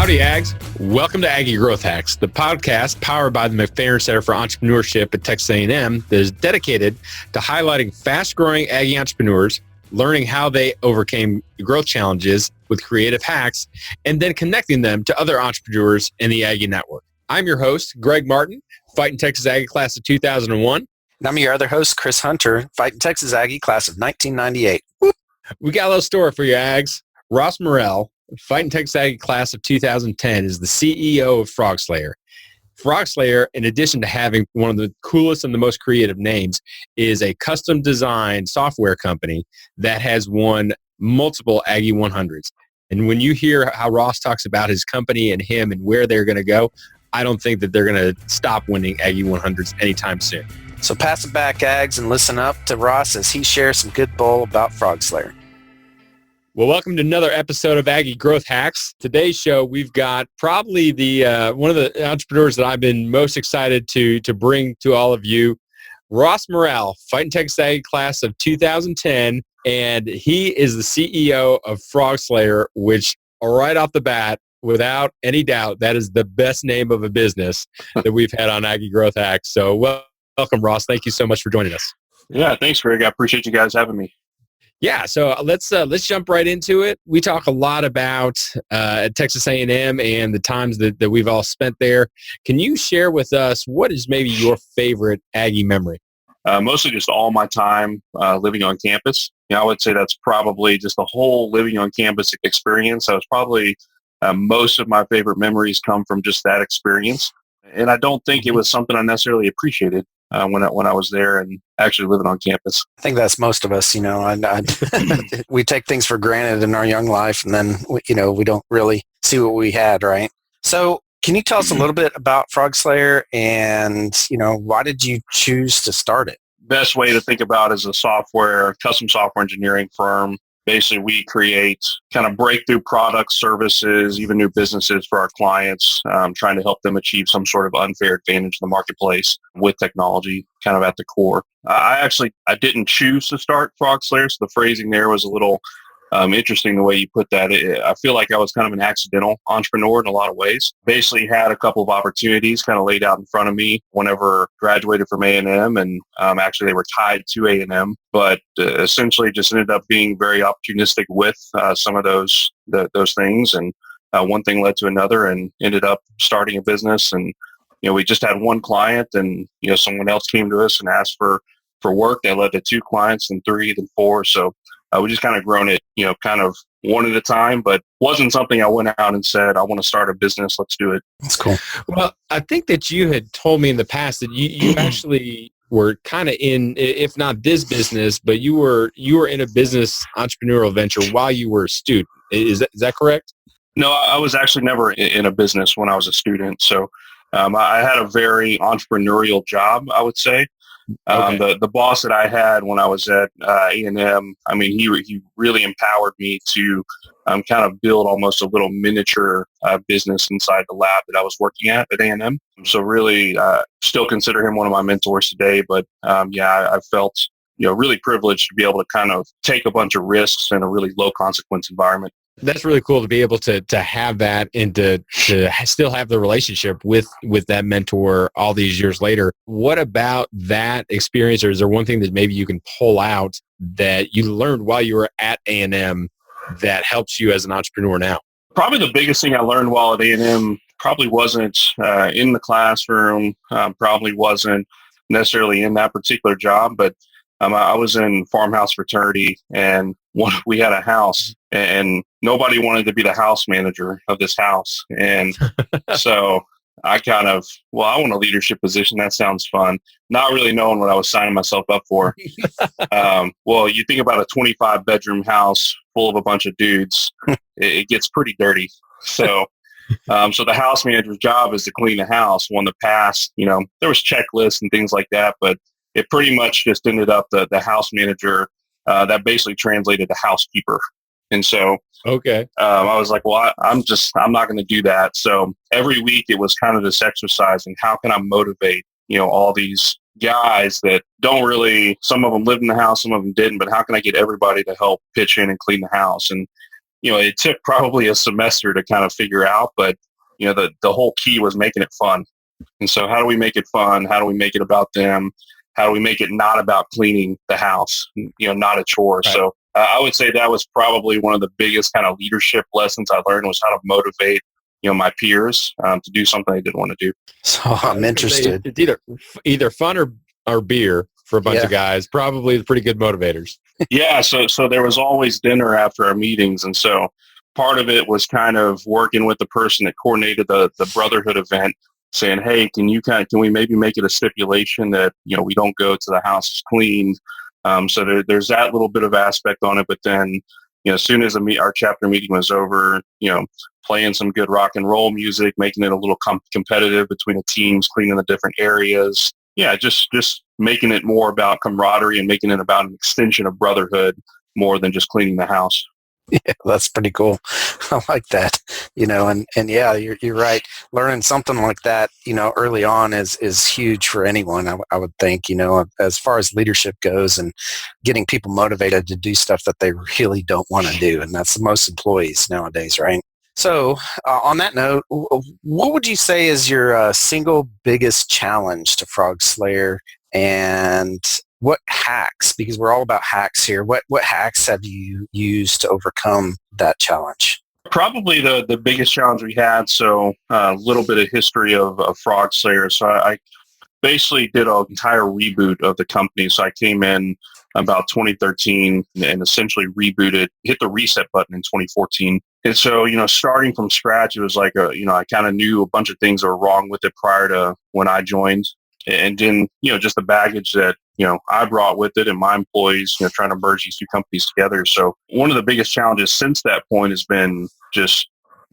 Howdy, Ags. Welcome to Aggie Growth Hacks, the podcast powered by the McFerrin Center for Entrepreneurship at Texas A&M that is dedicated to highlighting fast-growing Aggie entrepreneurs, learning how they overcame growth challenges with creative hacks, and then connecting them to other entrepreneurs in the Aggie network. I'm your host, Greg Martin, Fighting Texas Aggie class of 2001. And I'm your other host, Chris Hunter, Fighting Texas Aggie class of 1998. Woo! We got a little story for you, Ags. Ross Morel, Fighting Texas Aggie class of 2010, is the CEO of Frogslayer. Frogslayer, in addition to having one of the coolest and the most creative names, is a custom designed software company that has won multiple Aggie 100s. And when you hear how Ross talks about his company and him and where they're going to go, I don't think that they're going to stop winning Aggie 100s anytime soon. So pass it back, Ags, and listen up to Ross as he shares some good bull about Frogslayer. Well, welcome to another episode of Aggie Growth Hacks. Today's show, we've got probably the one of the entrepreneurs that I've been most excited to bring to all of you, Ross Morel, Fighting Texas Aggie class of 2010, and he is the CEO of Frogslayer, which right off the bat, without any doubt, that is the best name of a business that we've had on Aggie Growth Hacks. So welcome, Ross. Thank you so much for joining us. Yeah, thanks, Greg. I appreciate you guys having me. Yeah, so let's jump right into it. We talk a lot about Texas A&M and the times that we've all spent there. Can you share with us what is maybe your favorite Aggie memory? Mostly just all my time living on campus. You know, I would say that's probably just the whole living on campus experience. I was probably most of my favorite memories come from just that experience. And I don't think it was something I necessarily appreciated when I was there and actually living on campus. I think that's most of us, you know. We take things for granted in our young life, and then, we don't really see what we had, right? So can you tell us a little bit about Frogslayer and, why did you choose to start it? Best way to think about it is a custom software engineering firm. Basically, we create kind of breakthrough products, services, even new businesses for our clients, trying to help them achieve some sort of unfair advantage in the marketplace with technology kind of at the core. I didn't choose to start Frogslayer, so the phrasing there was a little interesting the way you put that. I feel like I was kind of an accidental entrepreneur in a lot of ways. Basically had a couple of opportunities kind of laid out in front of me whenever graduated from A&M, and actually they were tied to A&M, but essentially just ended up being very opportunistic with some of those things, and one thing led to another and ended up starting a business. And we just had one client, and someone else came to us and asked for work. That led to 2 clients, then 3, then 4. So we just kind of grown it, kind of one at a time, but wasn't something I went out and said, I want to start a business. Let's do it. That's cool. Well, I think that you had told me in the past that you actually were kind of in, if not this business, but you were in a business entrepreneurial venture while you were a student. Is that correct? No, I was actually never in a business when I was a student. So I had a very entrepreneurial job, I would say. Okay. The boss that I had when I was at A&M, I mean, he really empowered me to kind of build almost a little miniature business inside the lab that I was working at A&M. So really still consider him one of my mentors today. But I felt really privileged to be able to kind of take a bunch of risks in a really low consequence environment. That's really cool to be able to have that and to still have the relationship with that mentor all these years later. What about that experience, or is there one thing that maybe you can pull out that you learned while you were at A&M that helps you as an entrepreneur now? Probably the biggest thing I learned while at A&M probably wasn't in the classroom, probably wasn't necessarily in that particular job, but I was in farmhouse fraternity, and we had a house, and nobody wanted to be the house manager of this house. And so I I want a leadership position. That sounds fun. Not really knowing what I was signing myself up for. Well, you think about a 25-bedroom house full of a bunch of dudes, it gets pretty dirty. So so the house manager's job is to clean the house. Well, in the past, there was checklists and things like that, but it pretty much just ended up the house manager that basically translated to housekeeper. And so okay, I was like, well, I'm not going to do that. So every week it was kind of this exercise in how can I motivate, all these guys that don't really, some of them lived in the house, some of them didn't, but how can I get everybody to help pitch in and clean the house? And it took probably a semester to kind of figure out, but the whole key was making it fun. And so how do we make it fun? How do we make it about them? How do we make it not about cleaning the house, not a chore? Right. So I would say that was probably one of the biggest kind of leadership lessons I learned, was how to motivate, my peers to do something they didn't want to do. So I'm interested. It's either fun or beer for a bunch of guys, probably pretty good motivators. Yeah. So there was always dinner after our meetings. And so part of it was kind of working with the person that coordinated the brotherhood event, saying, hey, can we maybe make it a stipulation that, we don't go to the house cleaned. So there's that little bit of aspect on it. But then, as soon as our chapter meeting was over, playing some good rock and roll music, making it a little competitive between the teams, cleaning the different areas. Yeah, just making it more about camaraderie and making it about an extension of brotherhood more than just cleaning the house. Yeah, that's pretty cool. I like that. And yeah, you're right. Learning something like that, early on is huge for anyone. I would think, as far as leadership goes, and getting people motivated to do stuff that they really don't want to do, and that's most employees nowadays, right? So, on that note, what would you say is your single biggest challenge to Frogslayer, and what hacks, because we're all about hacks here, what hacks have you used to overcome that challenge? Probably the biggest challenge we had, so a little bit of history of Frogslayer. So I basically did an entire reboot of the company. So I came in about 2013 and essentially rebooted, hit the reset button in 2014. And so, starting from scratch, it was like, I kind of knew a bunch of things that were wrong with it prior to when I joined. And then, just the baggage that, I brought with it and my employees, trying to merge these two companies together. So one of the biggest challenges since that point has been just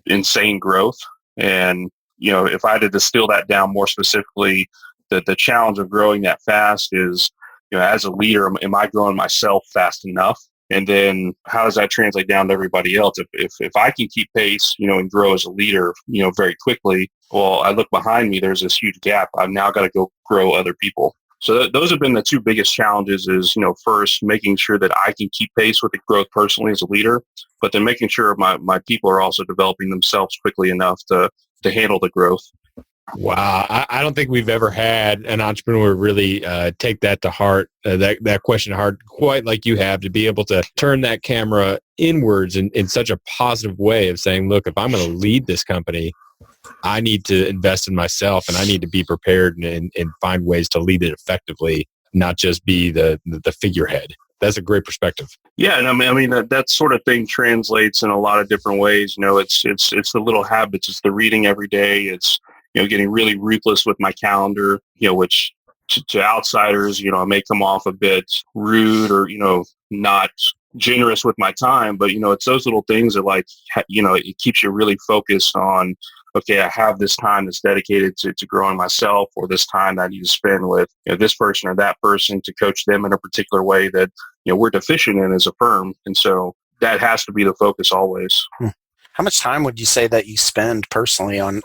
insane growth. And, if I had to distill that down more specifically, the challenge of growing that fast is, as a leader, am I growing myself fast enough? And then how does that translate down to everybody else? If I can keep pace, and grow as a leader, very quickly, well, I look behind me, there's this huge gap. I've now got to go grow other people. So those have been the two biggest challenges is, first making sure that I can keep pace with the growth personally as a leader, but then making sure my people are also developing themselves quickly enough to handle the growth. Wow. I don't think we've ever had an entrepreneur really take that to heart, that question to heart, quite like you have, to be able to turn that camera inwards in such a positive way of saying, look, if I'm going to lead this company, I need to invest in myself, and I need to be prepared and find ways to lead it effectively, not just be the figurehead. That's a great perspective. Yeah, and I mean that sort of thing translates in a lot of different ways. It's the little habits. It's the reading every day. It's getting really ruthless with my calendar. Which to outsiders, I may come off a bit rude or not generous with my time. But it's those little things that it keeps you really focused on. Okay, I have this time that's dedicated to growing myself, or this time that I need to spend with this person or that person to coach them in a particular way that we're deficient in as a firm. And so that has to be the focus always. How much time would you say that you spend personally on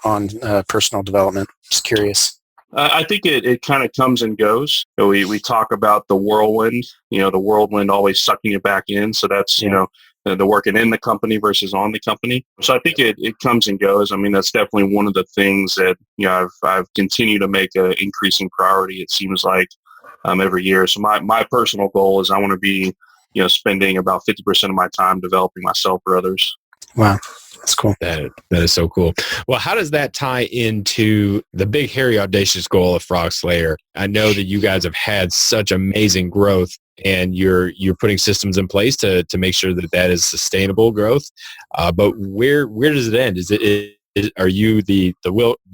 personal development? Just curious. I think it kind of comes and goes. We talk about the whirlwind, the whirlwind always sucking you back in. So that's, the working in the company versus on the company. So I think it comes and goes. I mean, that's definitely one of the things that, I've continued to make an increasing priority, it seems like, every year. So my personal goal is I want to be, spending about 50% of my time developing myself for others. Wow. That's cool. That is so cool. Well, how does that tie into the big, hairy, audacious goal of Frogslayer? I know that you guys have had such amazing growth, and you're putting systems in place to make sure that is sustainable growth. But where does it end? Are you the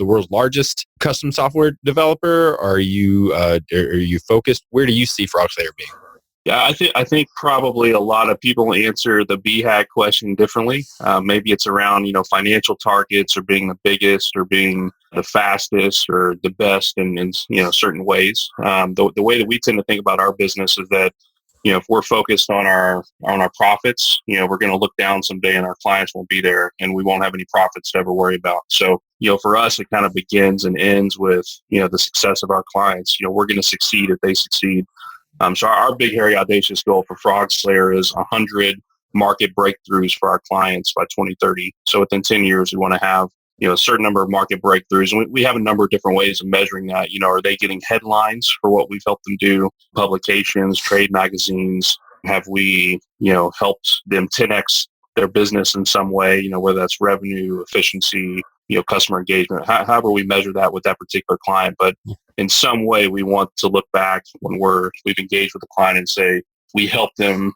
world's largest custom software developer? Are you focused? Where do you see Frogslayer being? Yeah, I think probably a lot of people answer the BHAG question differently. Maybe it's around, financial targets, or being the biggest, or being the fastest, or the best in certain ways. The way that we tend to think about our business is that, if we're focused on our profits, we're going to look down someday and our clients won't be there and we won't have any profits to ever worry about. So, for us, it kind of begins and ends with, the success of our clients. We're going to succeed if they succeed. So our big, hairy, audacious goal for Frogslayer is 100 market breakthroughs for our clients by 2030. So within 10 years, we want to have a certain number of market breakthroughs. And we have a number of different ways of measuring that. Are they getting headlines for what we've helped them do? Publications, trade magazines. Have we, helped them 10x their business in some way, whether that's revenue, efficiency, customer engagement, however we measure that with that particular client. But in some way, we want to look back when we've engaged with the client and say, we help them,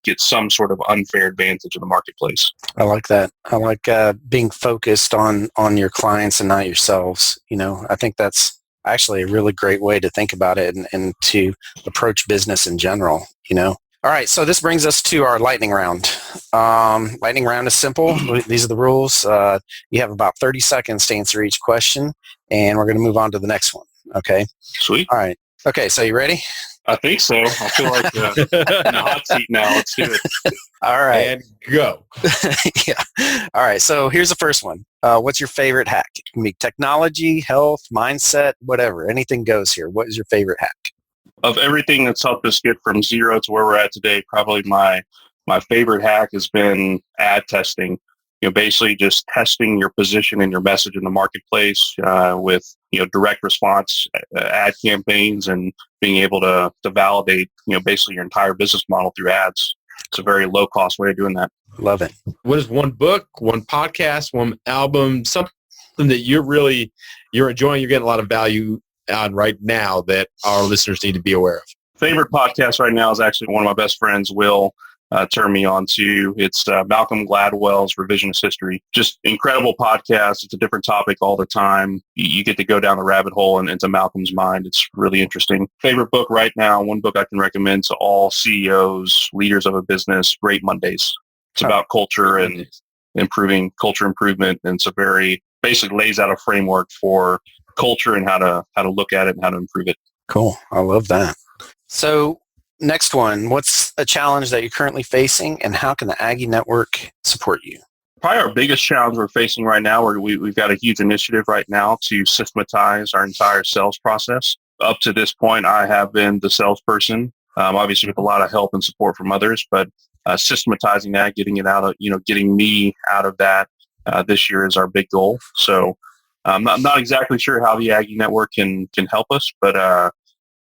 get some sort of unfair advantage in the marketplace. I like that. I like being focused on your clients and not yourselves. I think that's actually a really great way to think about it and to approach business in general, All right, so this brings us to our lightning round. Lightning round is simple. These are the rules. You have about 30 seconds to answer each question, and we're going to move on to the next one. Okay? Sweet. All right. Okay, so you ready? I think so. I feel like in the hot seat now. Let's do it. All right. And go. Yeah. All right, so here's the first one. What's your favorite hack? It can be technology, health, mindset, whatever. Anything goes here. What is your favorite hack? Of everything that's helped us get from zero to where we're at today, probably my favorite hack has been ad testing. Basically just testing your position and your message in the marketplace with direct response ad campaigns and being able to validate basically your entire business model through ads. It's a very low cost way of doing that. Love it. What is one book, one podcast, one album, something that you're enjoying, you're getting a lot of value on right now that our listeners need to be aware of? Favorite podcast right now is actually one of my best friends, Will, turned me on to. It's Malcolm Gladwell's Revisionist History. Just incredible podcast. It's a different topic all the time. You get to go down the rabbit hole and into Malcolm's mind. It's really interesting. Favorite book right now, one book I can recommend to all CEOs, leaders of a business, Great Mondays. It's about culture and culture improvement. And it's basically lays out a framework for culture and how to look at it and how to improve it. Cool. I love that. So next one, what's a challenge that you're currently facing and how can the Aggie Network support you? Probably our biggest challenge we're facing right now, we've got a huge initiative right now to systematize our entire sales process. Up to this point, I have been the salesperson, obviously with a lot of help and support from others, but systematizing that, getting it out of, getting me out of that this year is our big goal. So I'm not exactly sure how the Aggie Network can help us, but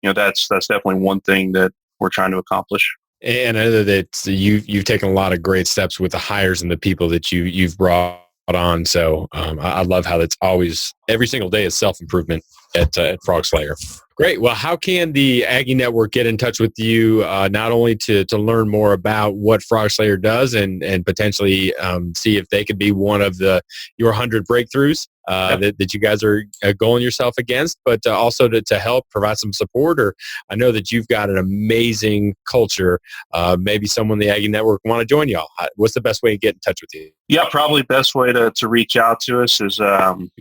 that's definitely one thing that we're trying to accomplish. And I know that you've taken a lot of great steps with the hires and the people that you've brought on. So I love how that's always, every single day is self-improvement at Frogslayer. Great. Well, how can the Aggie Network get in touch with you, not only to learn more about what Frogslayer does and potentially see if they could be one of your 100 breakthroughs that you guys are goaling yourself against, but also to help provide some support? Or I know that you've got an amazing culture. Maybe someone in the Aggie Network want to join y'all. What's the best way to get in touch with you? Yeah, probably best way to reach out to us is we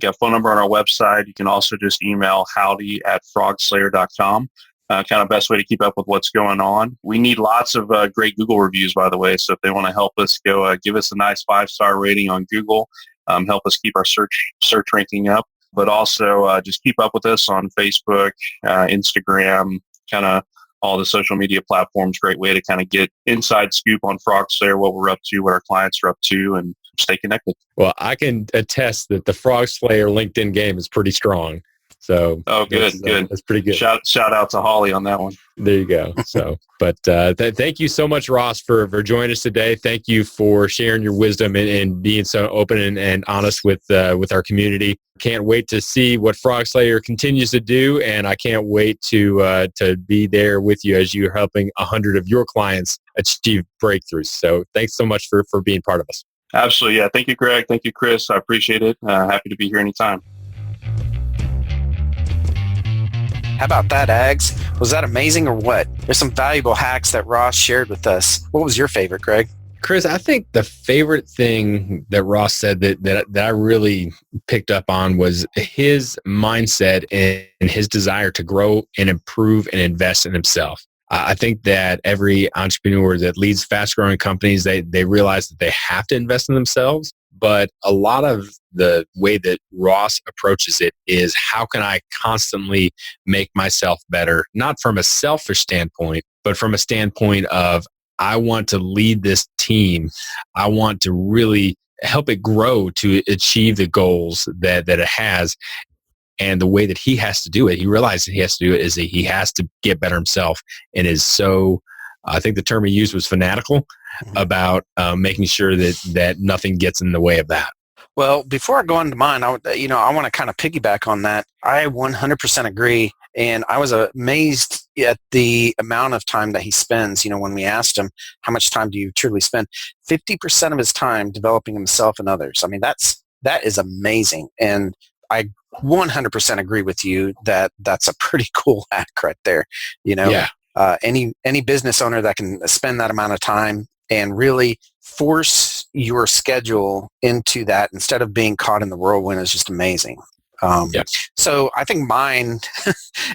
got a phone number on our website. You can also just email howdy@frogslayer.com. Kind of best way to keep up with what's going on. We need lots of great Google reviews, by the way. So if they want to help us, go give us a nice 5-star rating on Google. Help us keep our search ranking up. But also just keep up with us on Facebook, Instagram, kind of all the social media platforms. Great way to kind of get inside scoop on Frogslayer, what we're up to, what our clients are up to, and stay connected. Well, I can attest that the Frogslayer LinkedIn game is pretty strong. So good. That's pretty good. Shout out to Holly on that one. There you go. So, but thank you so much, Ross, for joining us today. Thank you for sharing your wisdom and being so open and honest with our community. Can't wait to see what Frogslayer continues to do, and I can't wait to be there with you as you're helping 100 of your clients achieve breakthroughs. So, thanks so much for being part of us. Absolutely, yeah. Thank you, Greg. Thank you, Chris. I appreciate it. Happy to be here anytime. How about that, Ags? Was that amazing or what? There's some valuable hacks that Ross shared with us. What was your favorite, Greg? Chris, I think the favorite thing that Ross said that I really picked up on was his mindset and his desire to grow and improve and invest in himself. I think that every entrepreneur that leads fast-growing companies, they realize that they have to invest in themselves. But a lot of the way that Ross approaches it is, how can I constantly make myself better? Not from a selfish standpoint, but from a standpoint of, I want to lead this team. I want to really help it grow to achieve the goals that it has. And the way that he has to do it, he realizes he has to do it is that he has to get better himself, and is so, I think the term he used was fanatical about making sure that nothing gets in the way of that. Well, before I go into mine, I want to kind of piggyback on that. I 100% agree. And I was amazed at the amount of time that he spends. When we asked him, how much time do you truly spend? 50% of his time developing himself and others. I mean, that is amazing. And I 100% agree with you that that's a pretty cool hack right there. Yeah. Any business owner that can spend that amount of time and really force your schedule into that instead of being caught in the whirlwind is just amazing. So I think mine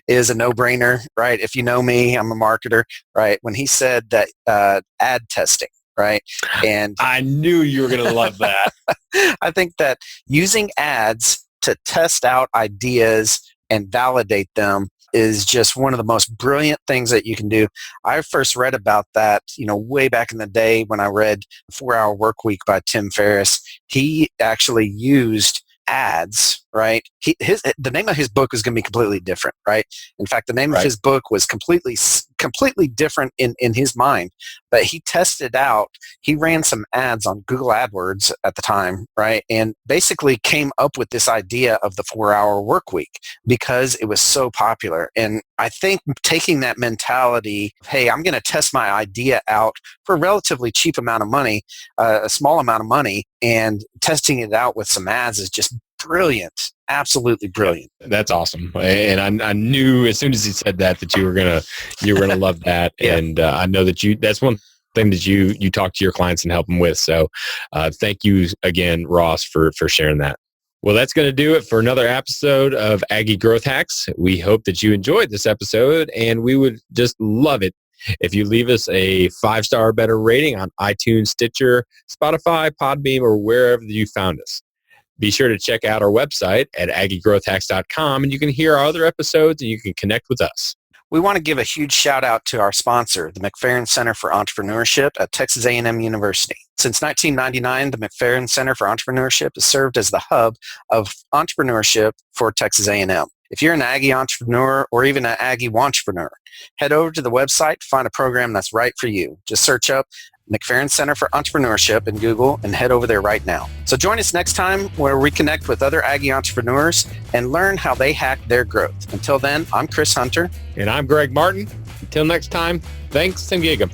is a no-brainer, right? If you know me, I'm a marketer, right? When he said that ad testing, right? And I knew you were going to love that. I think that using ads to test out ideas and validate them is just one of the most brilliant things that you can do. I first read about that, way back in the day when I read 4-Hour Work Week by Tim Ferriss. He actually used ads, right? The name of his book was going to be completely different, right? In fact, the name of his book was completely different in his mind, but he tested out. He ran some ads on Google AdWords at the time, right? And basically came up with this idea of the 4-Hour Work Week because it was so popular. And I think taking that mentality, hey, I'm going to test my idea out for a relatively cheap amount of money, a small amount of money, and testing it out with some ads is just brilliant. Absolutely brilliant. That's awesome. And I knew as soon as he said that you were gonna love that. Yeah. And I know that that's one thing that you talk to your clients and help them with. So thank you again, Ross, for sharing that. Well, that's going to do it for another episode of Aggie Growth Hacks. We hope that you enjoyed this episode, and we would just love it if you leave us a 5-star or better rating on iTunes, Stitcher, Spotify, Podbeam, or wherever you found us. Be sure to check out our website at aggiegrowthhacks.com, and you can hear our other episodes and you can connect with us. We want to give a huge shout out to our sponsor, the McFerrin Center for Entrepreneurship at Texas A&M University. Since 1999, the McFerrin Center for Entrepreneurship has served as the hub of entrepreneurship for Texas A&M. If you're an Aggie entrepreneur or even an Aggie wantrepreneur, head over to the website to find a program that's right for you. Just search up McFerrin Center for Entrepreneurship in Google and head over there right now. So join us next time where we connect with other Aggie entrepreneurs and learn how they hack their growth. Until then, I'm Chris Hunter. And I'm Greg Martin. Until next time, thanks and gig 'em.